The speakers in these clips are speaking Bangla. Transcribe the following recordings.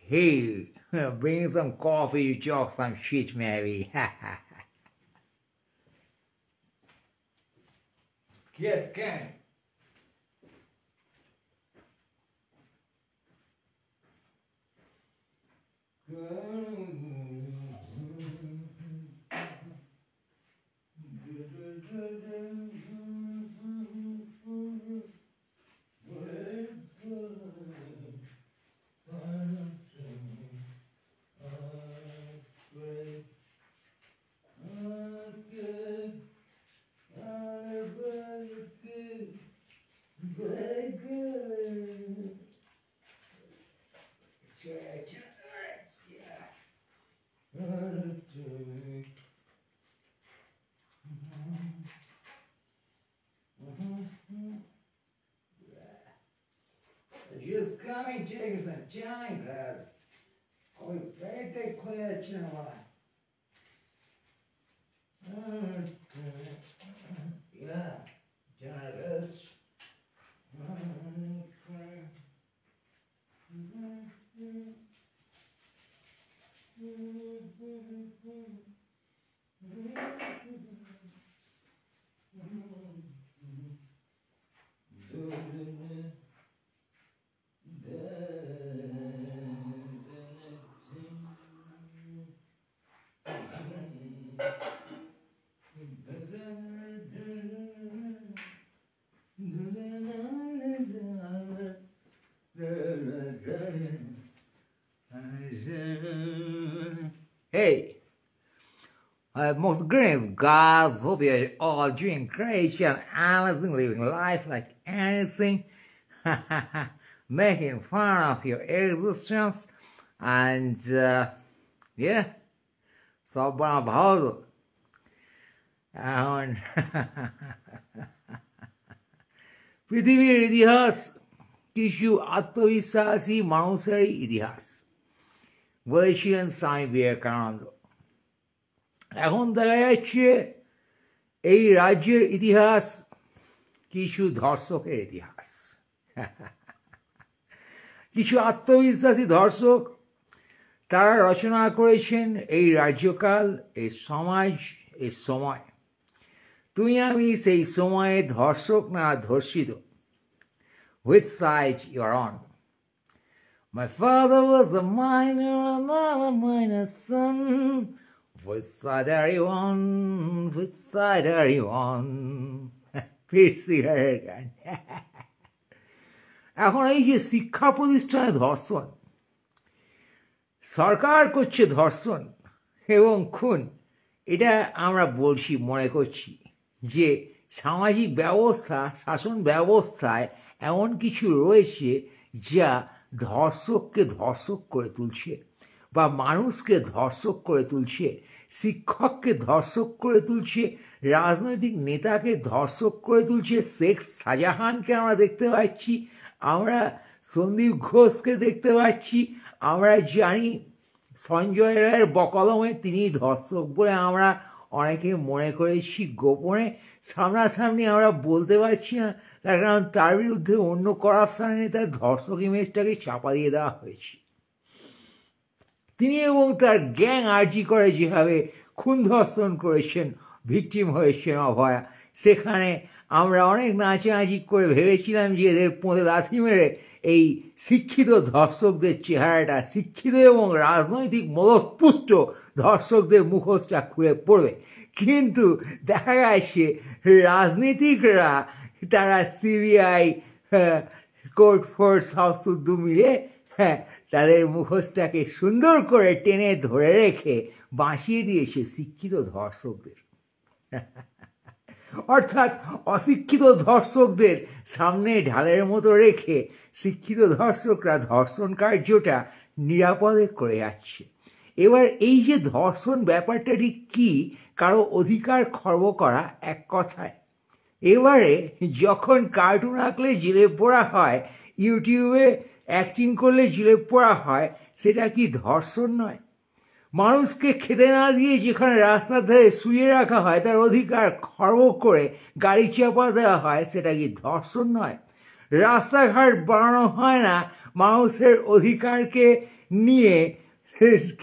Hey, bring some coffee, talk some shit, maybe. Yes, can. Just coming, taking some time, cuz. Oi, perde question, yeah, generous. Hey, most greetings, guys. Hope you're all doing great and amazing, living life like anything, making fun of your existence, and yeah, so bravo. এখন পৃথিবীর ইতিহাস কিছু আত্মবিশ্বাসী মানুষের ইতিহাস বলেছিলেন স্বামী বিবেকানন্দ। এখন দেখা যাচ্ছে এই রাজ্যের ইতিহাস কিছু ধর্ষকের ইতিহাস। কিছু আত্মবিশ্বাসী ধর্ষক তারা রচনা করেছেন এই রাজ্যকাল, এই সমাজ, এই সময়। তুমি আমি সেই সময়ে ধর্ষক না ধর্ষিত? Which side you are on? My father was a miner and I'm a miner's son. Which side are you on? Which side are you on? এখন এই যে শিক্ষা প্রতিষ্ঠানে ধর্ষণ, সরকার করছে ধর্ষণ এবং খুন, এটা আমরা বলছি, মনে করছি যে সামাজিক ব্যবস্থা, শাসন ব্যবস্থায় এমন কিছু রয়েছে যা ধর্ষককে ধর্ষক করে তুলছে, বা মানুষকে ধর্ষক করে তুলছে, শিক্ষককে ধর্ষক করে তুলছে, রাজনৈতিক নেতাকে ধর্ষক করে তুলছে। শেখ শাহজাহানকে আমরা দেখতে পাচ্ছি, আমরা সন্দীপ ঘোষকে দেখতে পাচ্ছি, আমরা জানি সঞ্জয় রায়ের বকলমে তিনি ধর্ষক বলে আমরা অনেকে মনে করেছি, গোপনে। সামনাসামনি আমরা বলতে পারছি না, তার কারণ তার বিরুদ্ধে অন্য করাপশনের নেতার ধর্ষক ইমেজটাকে চাপা দিয়ে দেওয়া হয়েছে। তিনি এবং তার গ্যাং আর্জি করে যেভাবে খুন ধর্ষণ করেছেন, ভিকটিম হয়েছেন অভয়া, সেখানে আমরা অনেক নাচানাচি করে ভেবেছিলাম যে এদের পোঁতে লাথি মেরে এই শিক্ষিত ধর্ষকদের চেহারাটা, শিক্ষিত এবং রাজনৈতিক মদতপুষ্ট ধর্ষকদের মুখোশটা খুলে পড়বে। কিন্তু দেখা গেছে রাজনীতিকরা, তারা সিবিআই, কোর্ট ফোর্স সব শুদ্ধ মিলে তাদের মুখোশটাকে সুন্দর করে টেনে ধরে রেখে বাঁচিয়ে দিয়েছে শিক্ষিত ধর্ষকদের। অর্থাৎ অশিক্ষিত ধর্ষকদের সামনে ঢালের মতো রেখে শিক্ষিত ধর্ষকরা ধর্ষণ কার্যটা নিরাপদে করে যাচ্ছে। এবার এই যে ধর্ষণ ব্যাপারটা ঠিক কী, কারো অধিকার খর্ব করা এক কথায়। এবারে যখন কার্টুন আঁকলে জেলে পড়া হয়, ইউটিউবে অ্যাক্টিং করলে জেলে পড়া হয়, সেটা কি ধর্ষণ নয়? মানুষকে খেতে না দিয়ে যেখানে রাস্তার ধারে শুয়ে রাখা হয়, তার অধিকার খর্ব করে গাড়ি চাপা দেওয়া হয়, সেটা কি ধর্ষণ নয়? রাস্তাঘাট বানানো হয় না মানুষের অধিকারকে নিয়ে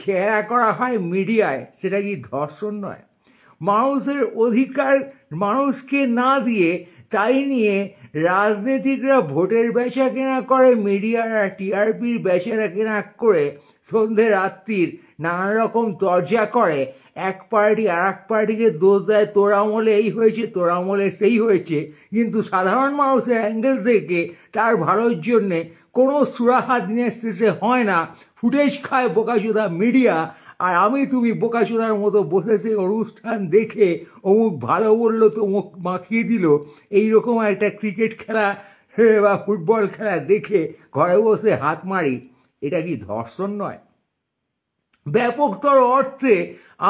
খেলা করা হয় মিডিয়ায়, সেটা কি ধর্ষণ নয়? মানুষের অধিকার মানুষকে না দিয়ে তাই নিয়ে রাজনীতিকরা ভোটের বেচা কেনা করে, মিডিয়ারা টিআরপির বেচা কেনা করে সন্ধে রাত্রির নানা রকম তর্জা করে, এক পার্টি আর এক পার্টিকে দোষ দেয়, তোর আমলে এই হয়েছে, তোর আমলে সেই হয়েছে, কিন্তু সাধারণ মানুষের অ্যাঙ্গেল থেকে তার ভালোর জন্যে কোনো সুরাহা দিনের শেষে হয় না। ফুটেজ খায় বোকাচোদা মিডিয়া, আর আমি তুমি বোকাচোদার মতো বসেছে অনুষ্ঠান দেখে অমুক ভালো বললো তো অমুক মাখিয়ে দিল, এইরকম একটা ক্রিকেট খেলা বা ফুটবল খেলা দেখে ঘরে বসে হাত মারি। এটা কি ধর্ষণ নয়? ব্যাপকতর অর্থে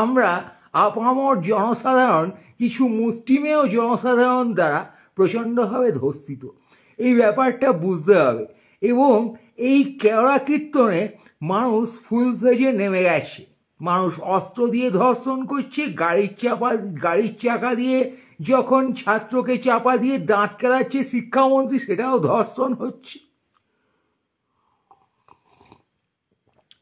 আমরা আপামর জনসাধারণ, কিছু মুষ্টিমেয় জনসাধারণ দ্বারা প্রচণ্ডভাবে ধর্ষিত। এই ব্যাপারটা বুঝতে হবে। এবং এই কেওড়া কীর্তনে মানুষ ফুল ফেজে নেমে গেছে। মানুষ অস্ত্র দিয়ে ধর্ষণ করছে, গাড়ির চাকা দিয়ে যখন ছাত্রকে চাপা দিয়ে দাঁত কেলাচ্ছে শিক্ষামন্ত্রী, সেটাও ধর্ষণ হচ্ছে।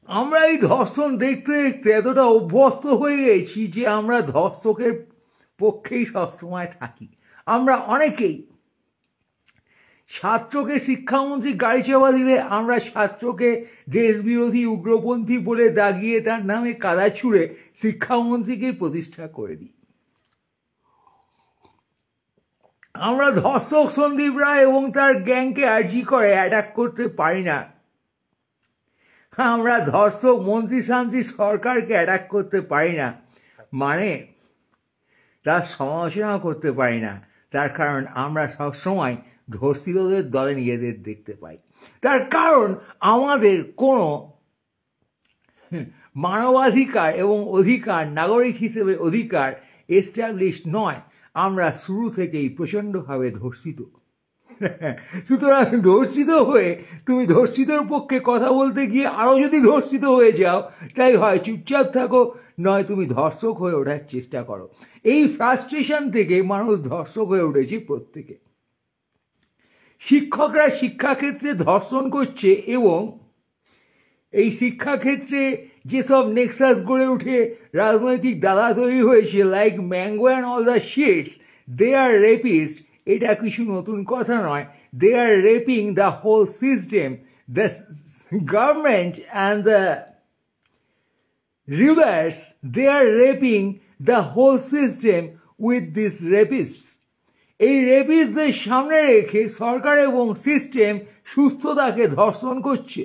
আমরা এই ধর্ষণ দেখতে দেখতে এতটা অভ্যস্ত হয়ে গেছি যে আমরা ধর্ষকের পক্ষেই সবসময় থাকি। আমরা অনেকেই ছাত্রকে শিক্ষামন্ত্রী গাড়ি চাপা দিলে আমরা ছাত্রকে দেশবিরোধী উগ্রপন্থী বলে দাগিয়ে তার নামে কাদা ছুঁড়ে শিক্ষামন্ত্রীকে প্রতিষ্ঠা করে দিই। আমরা ধর্ষক সন্দীপ রায় এবং তার গ্যাংকে আর্জি করে অ্যাটাক করতে পারি না। আমরা ধর্ষক মন্ত্রী শান্তি সরকারকে অ্যাটাক করতে পারি না, মানে তার সমালোচনা করতে পারি না। তার কারণ আমরা সবসময় ধর্ষিতদের দলে নিজেদের দেখতে পাই। তার কারণ আমাদের কোনো মানবাধিকার এবং অধিকার, নাগরিক হিসেবে অধিকার এস্টাবলিশ নয়। আমরা শুরু থেকেই প্রচণ্ডভাবে ধর্ষিত। সুতরাং ধর্ষিত হয়ে তুমি ধর্ষিতর পক্ষে কথা বলতে গিয়ে আরও যদি ধর্ষিত হয়ে যাও, তাই হয় চুপচাপ থাকো, নয় তুমি ধর্ষক হয়ে ওঠার চেষ্টা করো। এই ফ্রাস্ট্রেশন থেকে মানুষ ধর্ষক হয়ে উঠেছে প্রত্যেকে। শিক্ষকরা শিক্ষাক্ষেত্রে ধর্ষণ করছে, এবং এই শিক্ষাক্ষেত্রে যেসব নেক্সাস গড়ে উঠে রাজনৈতিক দাদা তৈরি হয়েছে, like mango and all the shits, they are rapist. এটা কিছু নতুন কথা নয়। They are raping the whole system. The government and the rulers, they are raping the whole system with these rapists. এই রেপিস্টদের সামনে রেখে সরকার এবং সিস্টেম সুস্থতাকে ধর্ষণ করছে।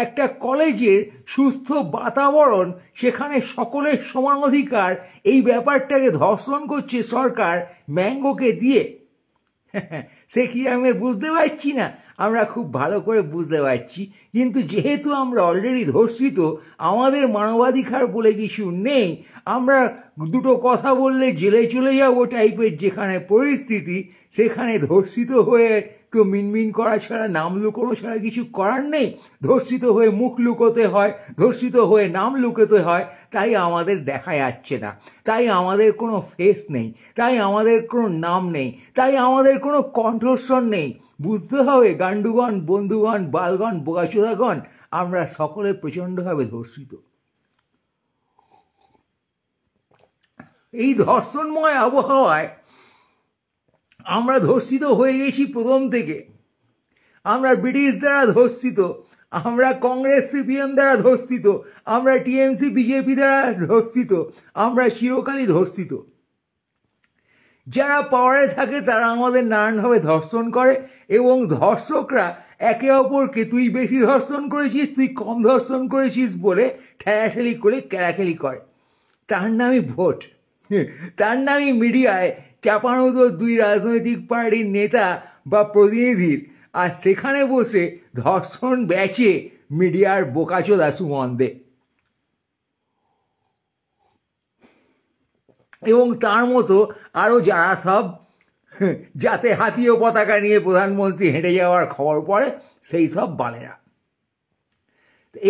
একটা কলেজের সুস্থ বাতাবরণ, সেখানে সকলের সমান অধিকার, এই ব্যাপারটাকে ধর্ষণ করছে সরকার ম্যাঙ্গোকে দিয়ে। সে কি আমি বুঝতে পারছি না? আমরা খুব ভালো করে বুঝতে পারছি, কিন্তু যেহেতু আমরা অলরেডি ধর্ষিত, আমাদের মানবাধিকার বলে কিছু নেই। আমরা দুটো কথা বললে জেলে চলে যাবো টাইপের যেখানে পরিস্থিতি, সেখানে ধর্ষিত হয়ে তো মিনমিন করা ছাড়া, নাম লুকোনো ছাড়া কিছু করার নেই। ধর্ষিত হয়ে মুখ লুকোতে হয়, ধর্ষিত হয়ে নাম লুকোতে হয়। তাই আমাদের দেখা যাচ্ছে না, তাই আমাদের কোনো ফেস নেই, তাই আমাদের কোনো নাম নেই, তাই আমাদের কোনো কণ্ঠস্বর নেই। বুঝতে হবে গান্ডুগণ, বন্ধুগণ, বালগণ, বোকাচোদাগণ, আমরা সকলে প্রচণ্ডভাবে ধর্ষিত। এই ধর্ষণময় আবহাওয়ায় আমরা ধর্ষিত হয়ে গেছি প্রথম থেকে। আমরা ব্রিটিশ দ্বারা ধর্ষিত, আমরা কংগ্রেস সিপিএম দ্বারা ধর্ষিত, আমরা টিএমসি বিজেপি দ্বারা ধর্ষিত, আমরা চিরকালই ধর্ষিত। যারা পাওয়ারে থাকে তারা আমাদের নানানভাবে ধর্ষণ করে, এবং ধর্ষকরা একে অপরকে তুই বেশি ধর্ষণ করেছিস, তুই কম ধর্ষণ করেছিস বলে ঠেলাঠেলি করে কেলাকেলি করে। তার নামই ভোট, তার নামই মিডিয়ায় চাপানো তো দুই রাজনৈতিক পার্টির নেতা বা প্রতিনিধির, আর সেখানে বসে ধর্ষণ বেচে মিডিয়ার বোকাচোদা সুমন দে। এবং তার মতো আরও যারা সব, যাতে হাতিও পতাকা নিয়ে প্রধানমন্ত্রী হেঁটে যাওয়ার খবর পড়ে, সেই সব বালেরা।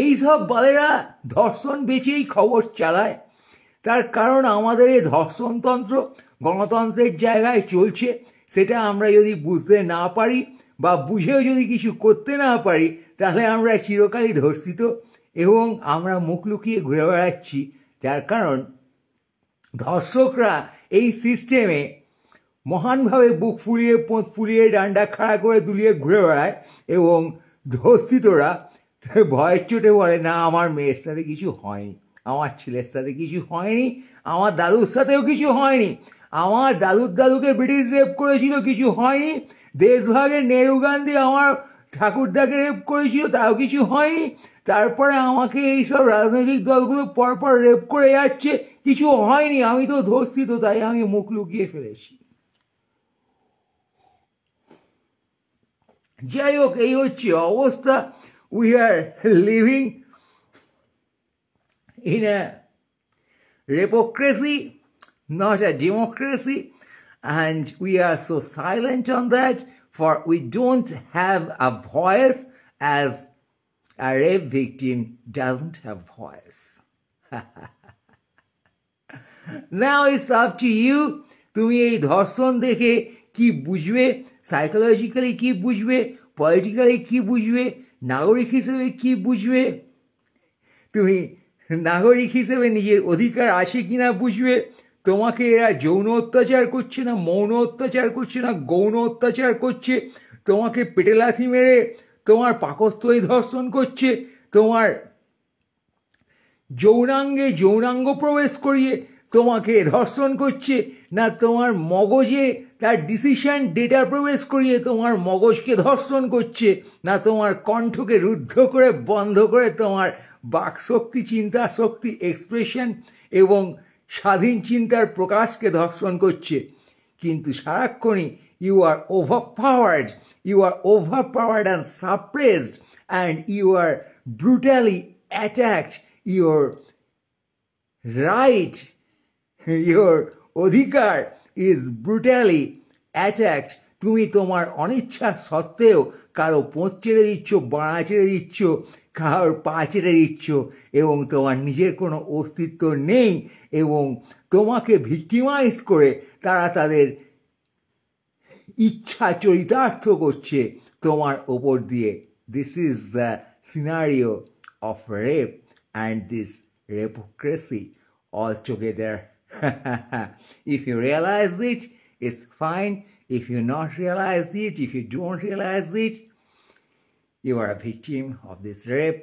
এই সব বালেরা ধর্ষণ বেচেই খবর চালায়। তার কারণ আমাদের এই ধর্ষণতন্ত্র গণতন্ত্রের জায়গায় চলছে। সেটা আমরা যদি বুঝতে না পারি বা বুঝেও যদি কিছু করতে না পারি, তাহলে আমরা চিরকালই ধর্ষিত এবং আমরা মুখ লুকিয়ে ঘুরে বেড়াচ্ছি। যার কারণ ধর্ষকরা এই সিস্টেমে মহানভাবে বুক ফুলিয়ে পোঁত ফুলিয়ে ডান্ডা খাড়া করে দুলিয়ে ঘুরে বেড়ায় এবং ধর্ষিতরা ভয়ের চোটে বলে, না আমার মেয়ের সাথে কিছু হয়নি, আমার ছেলের সাথে কিছু হয়নি, আমার দাদুর সাথেও কিছু হয়নি, আমার দাদুর দাদুকে ব্রিটিশ রেপ করেছিল, কিছু হয়নি, দেশভাগে নেহরু গান্ধী আমার ঠাকুরদাকে রেপ করেছিল, তাও কিছু হয়নি, তারপরে আমাকে এইসব রাজনৈতিক দলগুলো পরপর রেপ করে যাচ্ছে, কিছু হয়নি, আমি তো ধর্ষিত, তাই আমি মুখ লুকিয়ে ফেলেছি। যাই হোক, এই হচ্ছে অবস্থা। We are living in a repocracy, not a democracy, and we are so silent on that, for we don't have a voice, as a rape victim doesn't have voice. Now it's up to you. তুমি এই ধর্ষণ দেখে কি বুঝবে, সাইকোলজিক্যালি কি বুঝবে, পলিটিক্যালি কি বুঝবে, নাগরিক হিসেবে কি বুঝবে, তুমি নাগরিক হিসেবে নিজের অধিকার আছে কিনা বুঝবে, তোমাকে এরা যৌন অত্যাচার করছে না মৌন অত্যাচার করছে না গৌণ অত্যাচার করছে, তোমাকে পেটে লাথি মেরে তোমার পাকস্থলী ধর্ষণ করছে, তোমার যৌনাঙ্গে যৌনাঙ্গ প্রবেশ করিয়ে তোমাকে ধর্ষণ করছে, না তোমার মগজে তার ডিসিশন ডেটা প্রবেশ করিয়ে তোমার মগজকে ধর্ষণ করছে, না তোমার কণ্ঠকে রুদ্ধ করে বন্ধ করে তোমার বাক শক্তি, চিন্তা শক্তি, এক্সপ্রেশন এবং স্বাধীন চিন্তার প্রকাশকে ধর্ষণ করছে। কিন্তু সারাক্ষণই you are overpowered, and suppressed, and you are brutally attacked. Your right, your অধিকার is brutally attacked. তুমি তোমার অনিচ্ছা সত্ত্বেও কারো পোঁত চেড়ে দিচ্ছ, বাড়া চেড়ে দিচ্ছ, কারোর পা চেড়ে দিচ্ছ এবং তোমার নিজের কোনো অস্তিত্ব নেই এবং তোমাকে ভিক্টিমাইজ করে তারা তাদের ইচ্ছা চরিতার্থ করছে তোমার ওপর দিয়ে। This is the scenario of rape and this rapocracy all together. If you realize it, it's fine. If you not realize it, if you don't realize it, you are a victim of this rape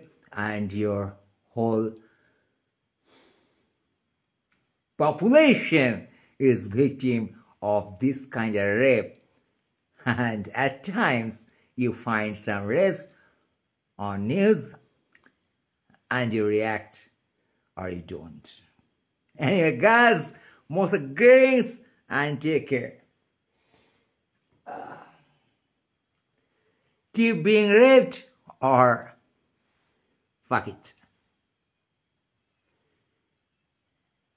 and your whole population is victim of this kind of rape. And at times you find some rapes on news and you react or you don't. Anyway, guys, most greetings and take care. Keep being raped or fuck it.